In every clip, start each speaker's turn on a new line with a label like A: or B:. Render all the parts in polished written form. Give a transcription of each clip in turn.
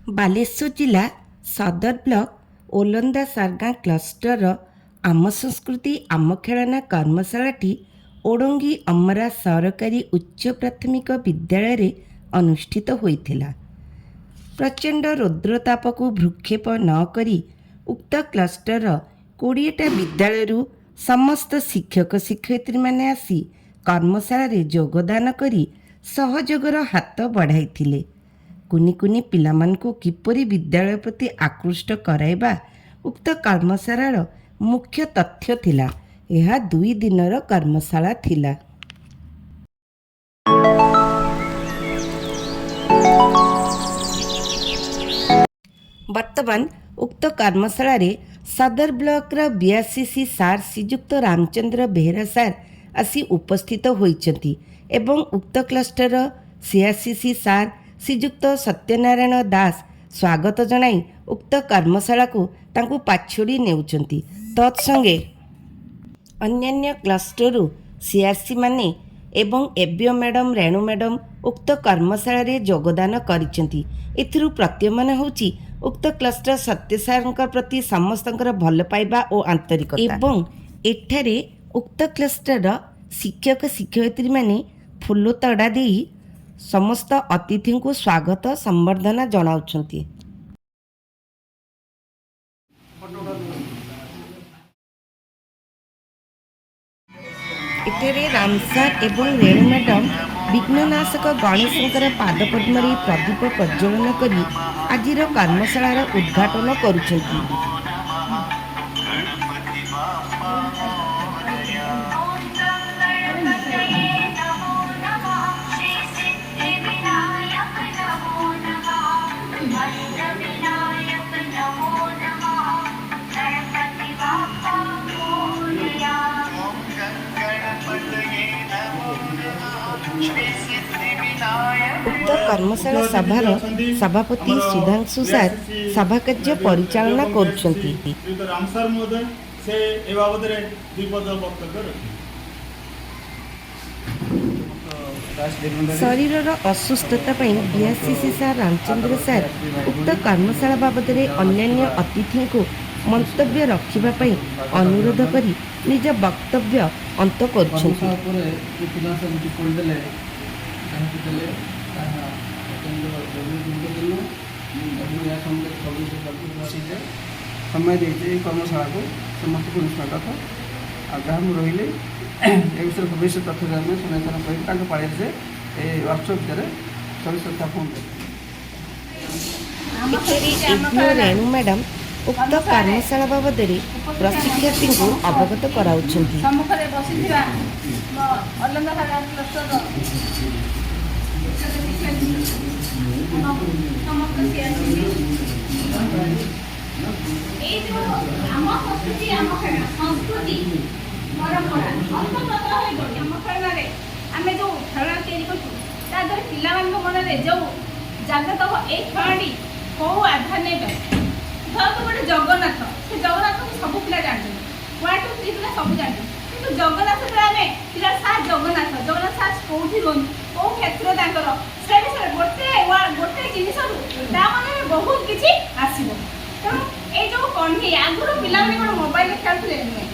A: ବାଲେଶ୍ୱର ଜିଲ୍ଲା ସଦର ବ୍ଲକ ଓଲନ୍ଦା ସାରଗାଁ କ୍ଲଷ୍ଟରର ଆମ ସଂସ୍କୃତି ଆମ ଖେଳନା କର୍ମଶାଳାଟି ଓଡ଼ଙ୍ଗୀ ଅମରା ସରକାରୀ ଉଚ୍ଚ ପ୍ରାଥମିକ ବିଦ୍ୟାଳୟରେ ଅନୁଷ୍ଠିତ ହୋଇଥିଲା। ପ୍ରଚଣ୍ଡ ରୌଦ୍ରତାପକୁ ଭ୍ରୂକ୍ଷେପ ନ କରି ଉକ୍ତ କ୍ଲଷ୍ଟରର 20ଟା ବିଦ୍ୟାଳୟରୁ ସମସ୍ତ ଶିକ୍ଷକ ଶିକ୍ଷୟିତ୍ରୀମାନେ ଆସି କର୍ମଶାଳାରେ ଯୋଗଦାନ କରି ସହଯୋଗର ହାତ ବଢ଼ାଇଥିଲେ। କୁନି କୁନି ପିଲାମାନଙ୍କୁ କିପରି ବିଦ୍ୟାଳୟ ପ୍ରତି ଆକୃଷ୍ଟ କରାଇବା ଉକ୍ତ କର୍ମଶାଳାର ମୁଖ୍ୟ ତଥ୍ୟ ଥିଲା। ଏହା 2 ଦିନର କର୍ମଶାଳା ଥିଲା। ବର୍ତ୍ତମାନ ଉକ୍ତ କର୍ମଶାଳାରେ ସଦର ବ୍ଲକର BRCC ସାର୍ ଶ୍ରୀଯୁକ୍ତ ରାମଚନ୍ଦ୍ର ବେହେରା ସାର୍ ଆସି ଉପସ୍ଥିତ ହୋଇଛନ୍ତି ଏବଂ ଉକ୍ତ କ୍ଲଷ୍ଟରର CRCC ସାର୍ ଶ୍ରୀଯୁକ୍ତ ସତ୍ୟନାରାୟଣ ଦାସ ସ୍ୱାଗତ ଜଣାଇ ଉକ୍ତ କର୍ମଶାଳାକୁ ତାଙ୍କୁ ପାଛୋଡ଼ି ନେଉଛନ୍ତି। ତତ୍ସଙ୍ଗେ ଅନ୍ୟାନ୍ୟ କ୍ଲଷ୍ଟରରୁ CRC ମାନେ ଏବଂ ଏବିଓ ମ୍ୟାଡ଼ାମ ରେଣୁ ମ୍ୟାଡ଼ାମ ଉକ୍ତ କର୍ମଶାଳାରେ ଯୋଗଦାନ କରିଛନ୍ତି। ଏଥିରୁ ପ୍ରତୀୟମାନ ହେଉଛି ଉକ୍ତ କ୍ଲଷ୍ଟର ସତ୍ୟ ସାର୍ଙ୍କ ପ୍ରତି ସମସ୍ତଙ୍କର ଭଲ ପାଇବା ଓ ଆନ୍ତରିକତା ଏବଂ ଏଠାରେ ଉକ୍ତ କ୍ଲଷ୍ଟରର ଶିକ୍ଷକ ଶିକ୍ଷୟିତ୍ରୀମାନେ ଫୁଲତଡ଼ା ଦେଇ ସମସ୍ତ ଅତିଥିଙ୍କୁ ସ୍ୱାଗତ ସମ୍ବର୍ଦ୍ଧନା ଜଣାଉଛନ୍ତି। ଏଠାରେ ରାମ ସାର୍ ଏବଂ ରେଣୁ ମ୍ୟାଡ଼ାମ ବିଘ୍ନନାଶକ ଗଣେଶଙ୍କର ପାଦପଦ୍ମରେ ପ୍ରଦୀପ ପ୍ରଜ୍ୱଳନ କରି ଆଜିର କର୍ମଶାଳାର ଉଦ୍ଘାଟନ କରୁଛନ୍ତି। ଉକ୍ତ କର୍ମଶାଳା ସଭାର ସଭାପତି ସୁଧାଂଶୁ ସାର୍ ସଭା କାର୍ଯ୍ୟ ପରିଚାଳନା କରୁଛନ୍ତି। ଶରୀରର ଅସୁସ୍ଥତା ପାଇଁ BRCC ସାର୍ ରାମଚନ୍ଦ୍ର ସାର୍ ଉକ୍ତ କର୍ମଶାଳା ବାବଦରେ ଅନ୍ୟାନ୍ୟ ଅତିଥିଙ୍କୁ ମନ୍ତବ୍ୟ ରଖିବା ପାଇଁ ଅନୁରୋଧ କରି ନିଜ ବକ୍ତବ୍ୟ ଅନ୍ତ କରୁଛନ୍ତି।
B: समय देते कर्मशाला को समस्त को स्वागत आ जहाँ रही ए विषय भविष्य तथ्य आम सचेतन कर पाए से वर्कशॉप भितर सविस्तर फोन
A: रेणु मैडम उक्त कर्मशाला बाबदरे प्रशिक्षार्थी को अवगत कराउछंती।
C: आमे जो खेल तैयारी करछु ता द्वारा पिला मान मन रे जो जागत हो ए खेलडी को आधार नै बे धर तो बडे जगन्नाथ से जगन्नाथ को सब पिला जानते 1 2 3 पिला सब जानते किंतु जगन्नाथ रे पिला सा जगन्नाथ सा कोठी रोन ओ क्षेत्र तांकर से विषय गोटे जिनिस ता मन रे बहुत किछि आसीबो। तो ए जो कन्हे आगुरो पिला माने कोन मोबाइल खेलथले नै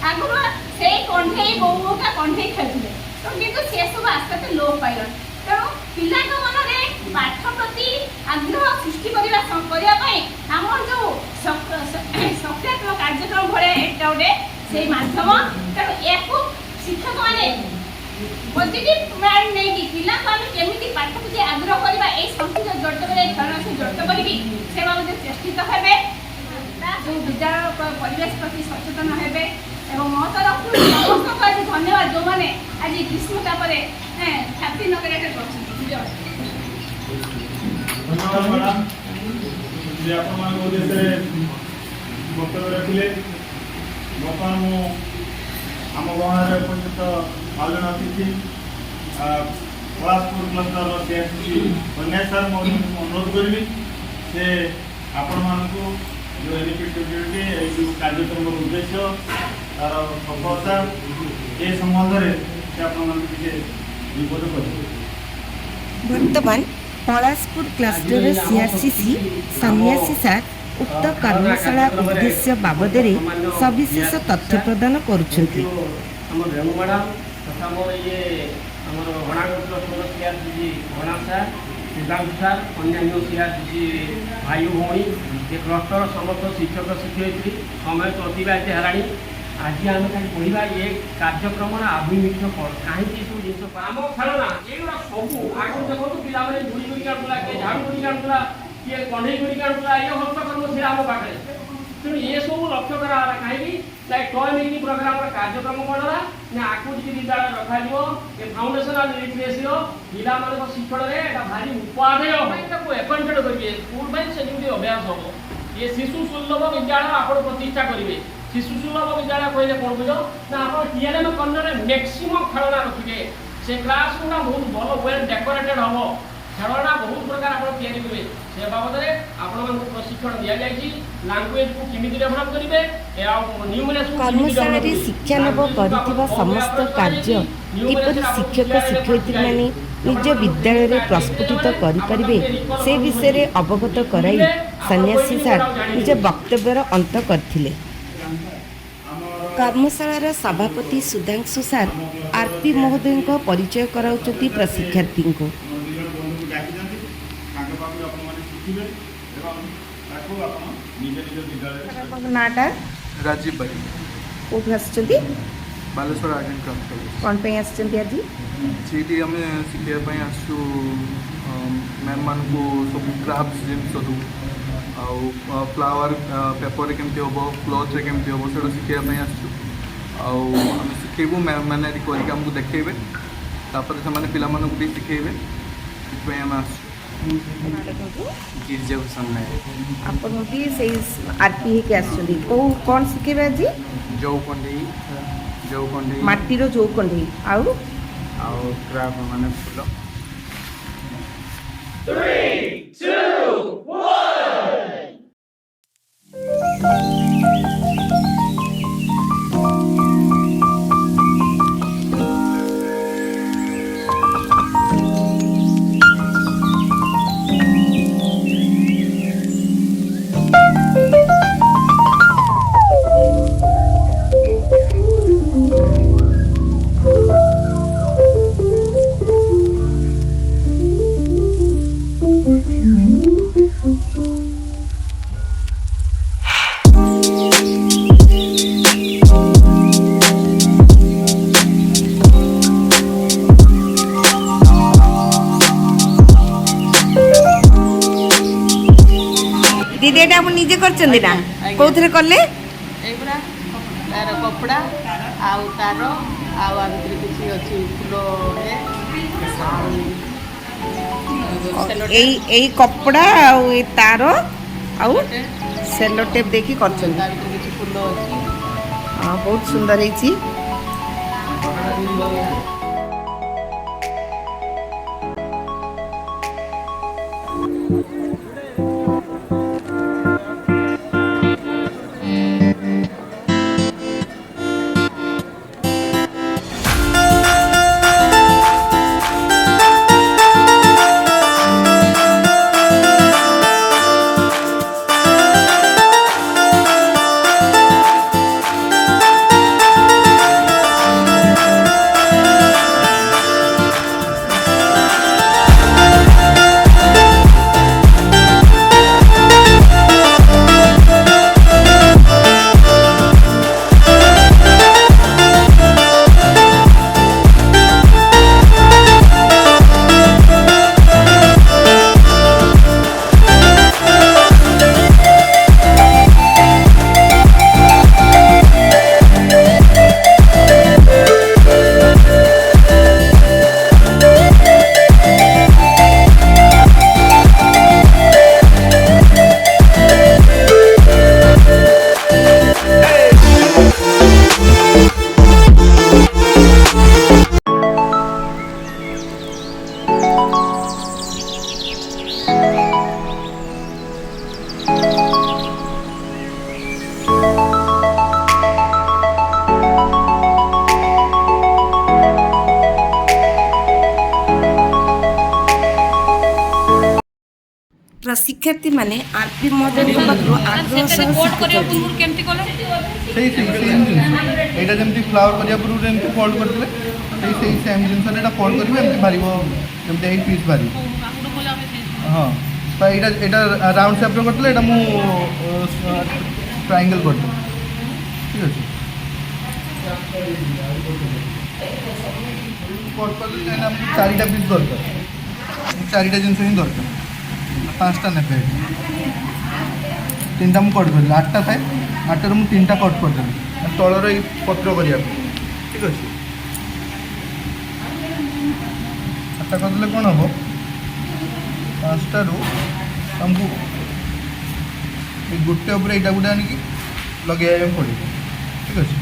C: आगुरो से कन्हे बहु का कन्हे खेलथले तो किंतु से सब आस्ते लोप पाइल। तेणु पिला मन में पाठ प्रति आग्रह सृष्टि करने आम जो सकारात्मक कार्यक्रम भाई एटा गोटे से माध्यम। तेणु या शिक्षक मैंने पॉजिटिव माइंड नहीं पिला केमी पाठ प्रति आग्रह करवा संस्कृत जड़ित खेल से जड़ित करी से बाबद चेष्टित हे जो विद्यालय परिवेश प्रति सचेतन हे और मो तरफ समस्त आज धन्यवाद जो मैंने आज ग्रीष्म तापर छात्री नगर
D: धन्यवाद मैडम जे आपण उद्देश्य वक्तव्य रखिले। बर्तमान आम गाँव उपस्थित आलोचना अतिथि पलासपुर क्लस्टर CRCC कन्या सर अनुरोध करी से आपण मानक जो एनिफिटिविटी जो कार्यक्रम उद्देश्य तार सफलता ए संबंध में
A: ବର୍ତ୍ତମାନ पलासपुर क्लस्टर सीआरसीसी सन्यासी सार उक्त कर्मशाला उद्देश्य बाबद सविशेष तथ्य प्रदान करुछंती।
E: भाई भौणी ये क्लस्टर समस्त शिक्षक शिक्षयित्री समय तो अतिबाहित है। आज आम पढ़ा ये कार्यक्रम आभिमुख्य कौन कहीं सब जिन आम खेलना युवा सब आगे देखो पे धूड़ी गुड़ी आनुला किए झाड़ू गुड़ी आनुला किए कढ़ई गुड़ी आनुला ये हस्तकर्म से आम पाखे तेणु ये सब लक्ष्य कराला कहीं टॉय मेकिंग प्रोग्राम कार्यक्रम कौन ना आकृति विद्यालय रखा फाउंडेशनल लिटरेसी पिला शिक्षण में भारी उपादेय एपॉइंटेड करेंगे स्कूल से अभ्यास हम ये शिशु सुलभ विद्यालय आप प्रतिष्ठा करेंगे। शिशु सुलभ विद्यालय कहले कौन बुझ ना आप टीएलएम कर्नर मैक्सिमम खेलना रखिए से क्लास गुड़ा बहुत भल वेल डेकोरेटेड हम खेलना बहुत प्रकार आप करेंगे से बाबद आपण प्रशिक्षण दि जाए लांगुएज को किमी डेभलप करेंगे
A: कर्मशाला शिक्षा लाभ कर समस्त कार्य किपर शिक्षक शिक्षयित्री माने निज विद्यालय प्रस्फुटित करें से विषय अवगत कराई सन्यासी सार निज वक्तव्यर अंत करथिले। कर्मशालार सभापति सुधांशु सार आरपी महोदय परिचय कराउचती प्रशिक्षार्थी को। नाटा
B: राजीव भाई
A: कोठी आछंती
B: Baleshwar art and craft college
A: कोन पे आछंती आज
B: सीटी आम शिखापी आसु मैम मान को सब क्राफ्ट जिन सब फ्लावर पेपर केमती हम क्लथ केमती हम से शिखापी आसु आम शिखेबू मैम मैंने करके देखेबे तापर से पिला भी शिखेबे से आम आसु गिरिजा भूषण नायक
A: आपन भी से आरपी के आछंती को कोन शिखेबे आज
B: जौ कंडे
A: माटीर जो कंडे आउ
B: क्राफ्ट माने फूल
E: 3, 2, 1
A: दीदी एटा आप निजे करछन ना कोथरे करले
F: एगुड़ा तार कपड़ा आउ तार आउ आ भितर किसी अच्छी फूल
A: एई कपड़ा आउ ए तार आउ सेलो टेप देखि करछन
F: किसी फूल अच्छी
A: हां बहुत सुंदर हेची। प्रशिक्षार्थी माने आरपी महोदय पाखु आग्रह सह शिखुछंती
G: ସେଇ ସେମ୍ ଜିନିଷ ଏଇଟା ଯେମିତି ଫ୍ଲାୱାର କରିବା ପୂର୍ବରୁ ଯେମିତି ଫୋଲ୍ଡ କରିଥିଲେ ସେଇ ସେମ୍ ଜିନିଷରେ ଏଇଟା ଫୋଲ୍ଡ କରିବେ ଏମିତି ବାହାରିବ ଯେମିତି 8 ପିସ୍ ବାହାରିବ ହଁ ତ ଏଇଟା ରାଉଣ୍ଡ ସେପ୍ରେ କରିଥିଲେ ଏଇଟା ମୁଁ ଟ୍ରାଇଙ୍ଗଲ୍ କରିଥିଲି ଠିକ୍ ଅଛି କଟ୍ କରିଦେଲି କାହିଁକିନା ଆମକୁ 4ଟା ପିସ୍ ଦରକାର 4ଟା ଜିନିଷ ହିଁ ଦରକାର 5ଟା ନେବେ 3ଟା ମୁଁ କଟ୍ କରିଦେଲି 8ଟା ଥାଏ 8ଟାରୁ ମୁଁ 3ଟା କଟ୍ କରିଦେଲି ତଳର ଏଇ ପତ୍ର କରିବାକୁ ଠିକ୍ ଅଛି 8ଟା କରିଦେଲେ କ'ଣ ହେବ 5ଟାରୁ ଆମକୁ ଏଇ ଗୋଟେ ଉପରେ ଏଇଟା ଗୋଟେ ଆଣିକି ଲଗେଇବା ପାଇଁ ପଡ଼ିବ ଠିକ୍ ଅଛି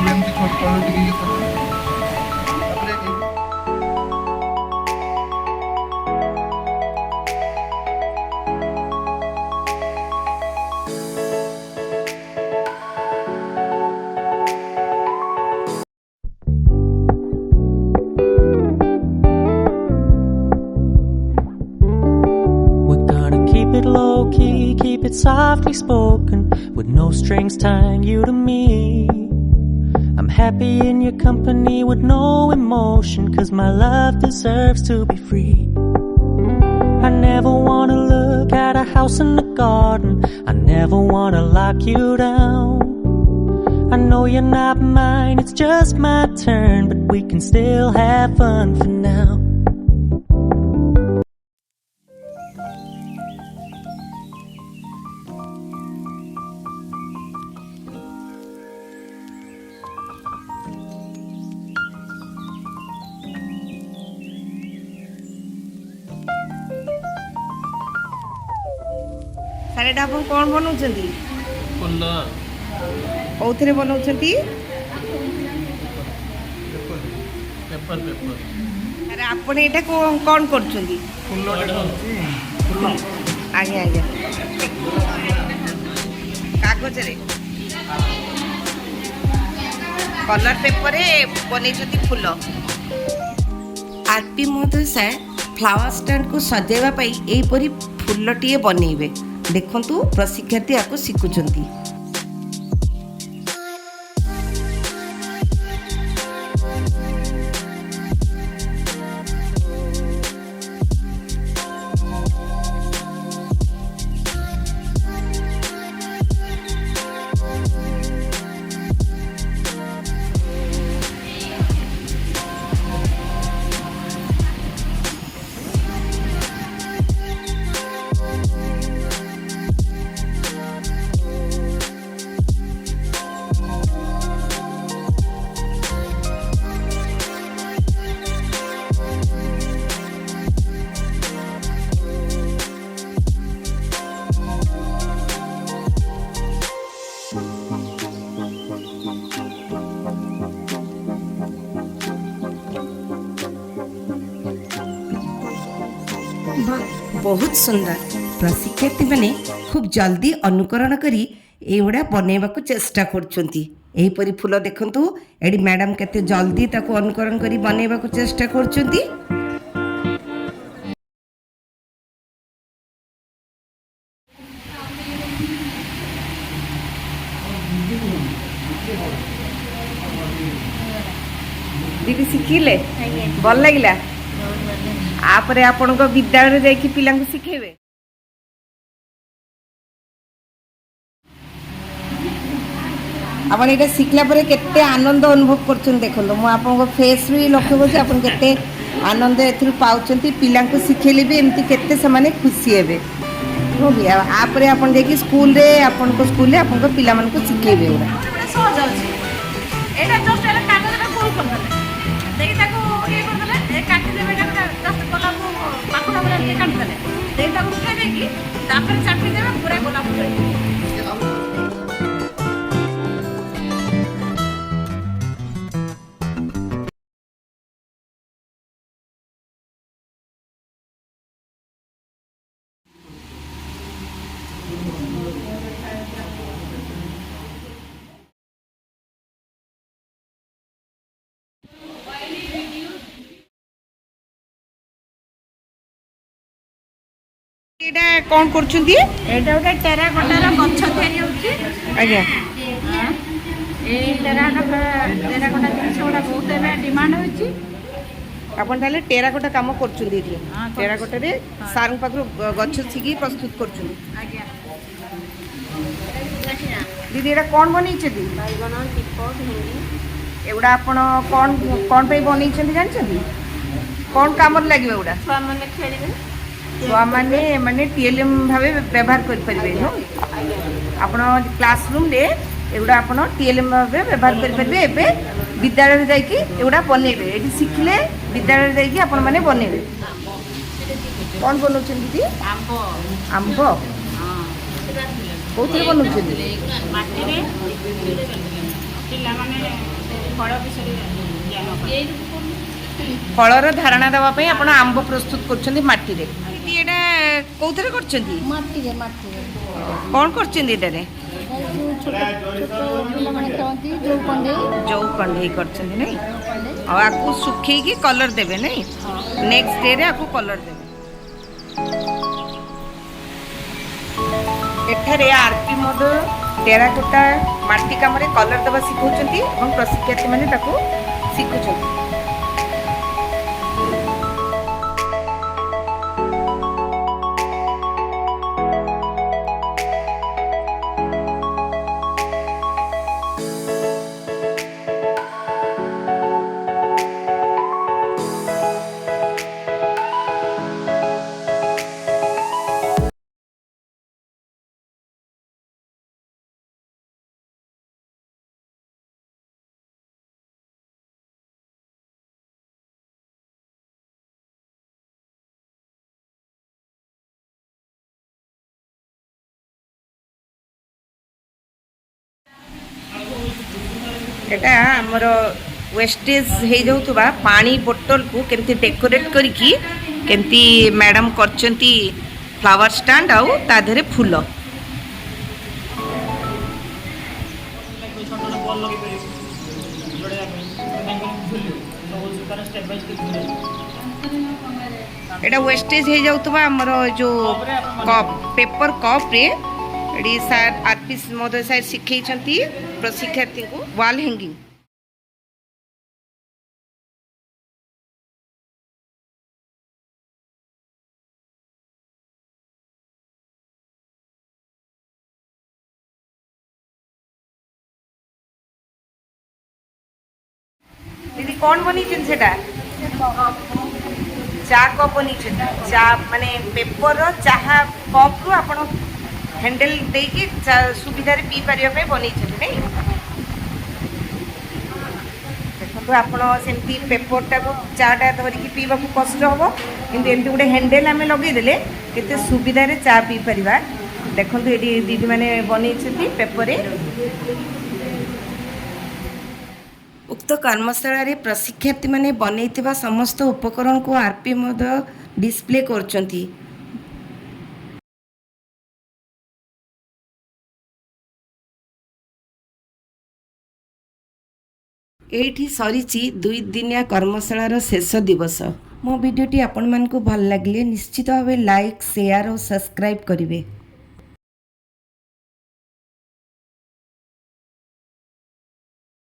G: ଏମିତି ଛୋଟ ଟିକେ ଇଏ କରିଦେବେ ତାପରେ
H: We're gonna keep it low key, keep it softly spoken, with no strings tying you to me. I'm happy in your company with no emotion, 'cause my love deserves to be free. I never wanna look at a house in the garden, I never wanna lock you down. I know you're not mine, it's just my turn, but we can still have fun for now.
A: सारे आपण कोण बनाउछंती
E: full
A: कोउथरे बनाउछंती
E: paper paper
A: अरे आपण एटा कोण करछंती आगे आगे कागज रे कलर पेपर रे बनेछंती फूल आरपी महोदय सार फ्लावर स्टैंड को सजेवा पाई एपरी फूलटीए बनेइबे देखंतु प्रशिक्षार्थी आपको शिखुछंती बहुत सुंदर प्रशिक्षार्थी मैंने खूब जल्दी अनुकरण करी एगुड़ा बनैबा को चेष्टा करछंती एहीपरी फूल देखंतु एडी मैडम केते जल्दी ताको अनुकरण करी बनैबा को चेष्टा करछंती दीदी शिखिले भल लागिला आपरे आपण को विद्यालय जाई कि पिला को सिखेबे आपण एटा शिखला परे केते आनंद अनुभव करछन देखलो मु आपण को फेस री लक्ष्य करछ आपण केते आनंद एथरु पाउचंती पिला को सिखेले भी एमती केते समाने खुशी हेबे हो भी आपरे आपण जाई कि स्कूल रे आपण को स्कूल रे आपण को पिला मन को सिखेबे ओरा
C: सहज अछि एटा जस्ट एला कागज रे फुल कर दले देखि ताको ये कर दले ए काटी देबे का जस्ट गोलाप पाखुडा बले के काट दले देखि ताको उठा दे कि तापर चाटी देबे पूरा गोलाप
A: ଏଇଟା କ'ଣ କରୁଛନ୍ତି?
C: ଏଇଟା ଗୋଟେ ଟେରାକୋଟାର ଗଛ ତିଆରି ହେଉଛି।
A: ଆଜ୍ଞା
C: ଏଇ ଟେରାକୋଟା ଜିନିଷ ଗୁଡ଼ା ବହୁତ ଏବେ ଡିମାଣ୍ଡ ହେଉଛି।
A: ଆପଣ ତାହେଲେ ଟେରାକୋଟା କାମ କରୁଛନ୍ତି ଏଠି? ଟେରାକୋଟାରେ ସାର୍ଙ୍କ ପାଖରୁ ଗଛ ଶିଖି ପ୍ରସ୍ତୁତ କରୁଛନ୍ତି।
C: ଆଜ୍ଞା
A: ଦିଦି ଏଇଟା କ'ଣ ବନେଇଛନ୍ତି?
C: ବାଇଗଣ ଦୀପ ଭେଣ୍ଡି
A: ଏଗୁଡ଼ା ଆପଣ କ'ଣ ପାଇଁ ବନେଇଛନ୍ତି ଜାଣିଛନ୍ତି? କ'ଣ କାମରେ ଲାଗିବ ଏଗୁଡ଼ା?
C: ଛୁଆମାନେ ଖେଳିବେ।
A: ଛୁଆମାନେ ମାନେ ଟିଏଲ୍ଏମ୍ ଭାବେ ବ୍ୟବହାର କରିପାରିବେ ନୁହଁ? ଆପଣ କ୍ଲାସରୁମ୍ରେ ଏଗୁଡ଼ା ଆପଣ ଟିଏଲ୍ଏମ୍ ଭାବେ ବ୍ୟବହାର କରିପାରିବେ। ଏବେ ବିଦ୍ୟାଳୟରେ ଯାଇକି ଏଗୁଡ଼ା ବନେଇବେ। ଏଠି ଶିଖିଲେ ବିଦ୍ୟାଳୟରେ ଯାଇକି ଆପଣମାନେ ବନେଇବେ। କ'ଣ ବନଉଛନ୍ତି ଦିଦି? ଆମ୍ବ କେଉଁଥିରେ ବନଉଛନ୍ତି?
C: ମାଟିରେ ପିଲାମାନେ ଫଳ ବିଷୟରେ
A: ଫଳର ଧାରଣା ଦେବା ପାଇଁ ଆପଣ ଆମ୍ବ ପ୍ରସ୍ତୁତ କରୁଛନ୍ତି ମାଟିରେ। ଦିଦି ଏଇଟା କେଉଁଥିରେ କରୁଛନ୍ତି?
I: ମାଟିରେ
A: କ'ଣ କରୁଛନ୍ତି ଏଇଟାରେ?
I: ପିଲାମାନେ ଖେଳନ୍ତି ଯୋଉ କଣ୍ଡେଇ
A: ଯୋଉ କଣ୍ଢେଇ କରିଛନ୍ତି ନାଇଁ? ଆଉ ଆକୁ ଶୁଖେଇକି କଲର୍ ଦେବେ ନାଇଁ? ନେକ୍ସଟ ଡେରେ ଆକୁ କଲର୍ ଦେବେ। ଏଠାରେ ଆର୍ପି ମଧ୍ୟ ଟେରାକୋଟା ମାଟି କାମରେ କଲର୍ ଦେବା ଶିଖାଉଛନ୍ତି ଏବଂ ପ୍ରଶିକ୍ଷାର୍ଥୀମାନେ ତାକୁ ଶିଖୁଛନ୍ତି। एटा आमर वेस्टेज हो जाउथबा पानी बोतल को केमती डेकोरेट करिकी केमती मैडम करचंती फ्लावर स्टैंड आउ ता धरे फूल। एटा वेस्टेज हो जाउथबा आमर जो कप पेपर कप रे एडी सर आरपी महोदय सर शिखैछंती प्रशिक्षार्थी को वॉल हैंगिंग। दीदी कौन बनी सेटा? चा कप बनी चा माने पेपर चाहा कप रु आपण हैंडल देकी सुविधा पी पारिबा पे बनी नहीं? देखो आपण सेमती पेपरटा को चाटा धरिकी पीवा को कष्ट हम किंतु एमती गोटे हैंडल आम लगेदेले केते सुविधा रे चा पी पारिबा। देखो ये दीदी मैंने बनी पेपर। उक्त कर्मशाला रे प्रशिक्षार्थी मैंने बनैथिबा समस्त उपकरण को आरपी मद डिस्प्ले करचंती। एठी सरीची 2 दिनिया कर्मशालार शेष दिवस। मो वीडियोटी आपण मानकु भल लागले निश्चित भावे लाइक शेयर और सब्सक्राइब करिवे।